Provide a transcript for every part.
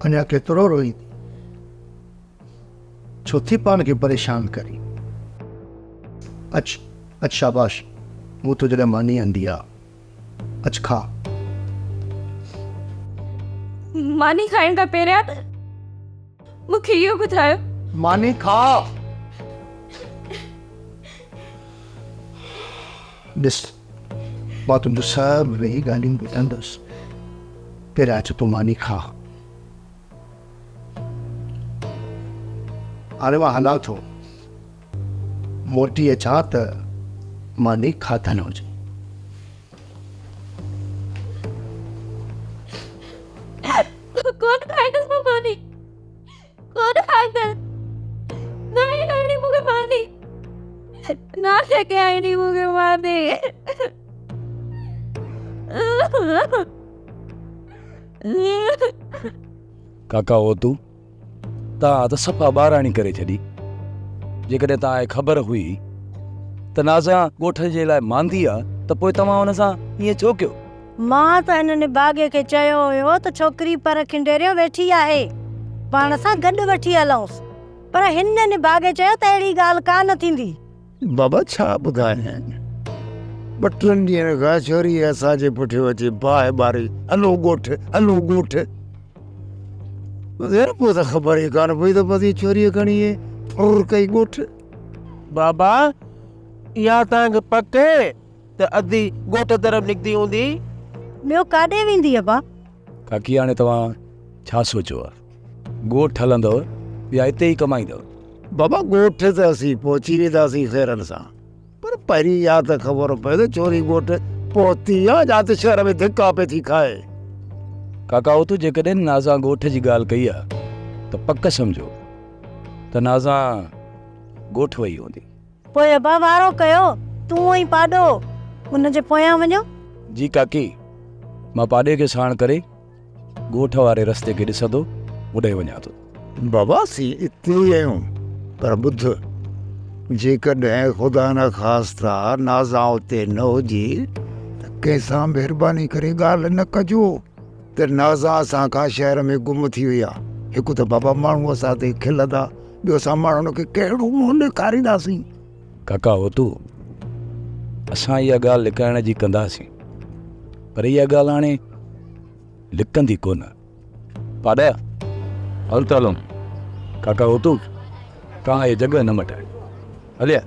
अञा केतिरो रोई छो थी पान खे परेशान करी। अच शाबाश, मूं तुंहिंजे लाइ मानी आंदी आहे, अच खा। मानी खाइण खां पहिरियां मूंखे इहो ॿुधायो, मानी खा। ॾिस, मां तुंहिंजो सभु वेही ॻाल्हियूं ॿुधंदुसि, पहिरियां अच तूं मानी खा। हाणे मां हलां थो, मोटी अचां त मानी खाता न हुजे। कौन खाएगा वो मानी? कौन खाएगा? नहीं नहीं मुझे मानी ना लेके आई नहीं मुझे मानी। काका हो तू तव्हां त सफ़ा ॿाराणी करे छॾी। जेकॾहिं तव्हांखे ख़बर हुई त नाज़ा ॻोठ जे लाइ मांदी आहे त पोइ तव्हां हुन सां ईअं छो कयो? मां त हिननि बागे खे चयो हुयो त छोकिरी पर खिंडेरियो वेठी आहे, पाण सां गॾु वठी हलऊंसि, पर हिननि बागे चयो त अहिड़ी ॻाल्हि कान थींदी। बाबा छा ॿुधायां, 2-3 ॾींहं खां छोरी असांजे पुठियो अचे बाहि ॿारे, हलो ॻोठ हलो ॻोठ। पोइ त ख़बर ई कान पई त बस छोरीअ खणी फुर कई ॻोठ। बाबा इहा तव्हांखे पक आहे त अधी ॻोठ तरफ़ निकिती हूंदी? ॿियो काॾे वेंदी बा? काकी हाणे तव्हां छा सोचियो आहे? ॻोठ हलंदव या हिते ई कमाईंदव? बाबा ॻोठ त असीं पहुची वेंदासीं ख़ैरनि सां, पर पहिरीं इहा त ख़बर पए त छोरी ॻोठ पहुती आहे या त शहर में धिका पे थी खाए। काका हो तू जेकॾहिं नाज़ा ॻोठ जी ॻाल्हि कई आहे त पक सम्झो त नाज़ा ॻोठ वई हूंदी। पोइ बा वारो कयो, तूं ई पाॾो हुन जे पोयां वञो। जी काकी, मां पाॾे खे साण करे ॻोठ वारे रस्ते खे ॾिसंदो होॾे वञा थो। बाबा असीं हिते ई आहियूं, पर ॿुध, जेकॾहिं ख़ुदा न ख़ास्ता नाज़ा उते न हुजे त कंहिंसां महिरबानी करे ॻाल्हि न कजो त नाज़ा असां खां शहर में गुम थी वई आहे। हिकु त बाबा माण्हू असां ते खिलंदा, ॿियो असां माण्हुनि खे कहिड़ो मुंहुं ॾेखारींदासीं। काका हो तू असां इहा ॻाल्हि लिकाइण जी कंदासीं, पर इहा ॻाल्हि हाणे लिकंदी कोन। पाॾया हल त हलूं। काका हो तू तव्हां इहा जॻह न मटाए, हलिया।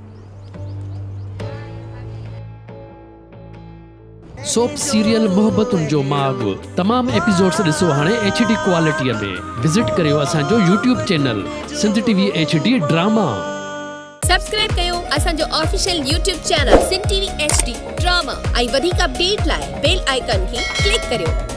सोप सीरियल मोहब्बतुनि जो माग तमाम एपिसोड्स ॾिसो हाणे HD क्वालिटीअ में। विज़िट करियो असांजो YouTube channel Sindh TV HD drama. Subscribe कयो असांजो official YouTube channel Sindh TV HD drama ऐं वधीक अपडेट लाइ बेल आइकन खे क्लिक करियो।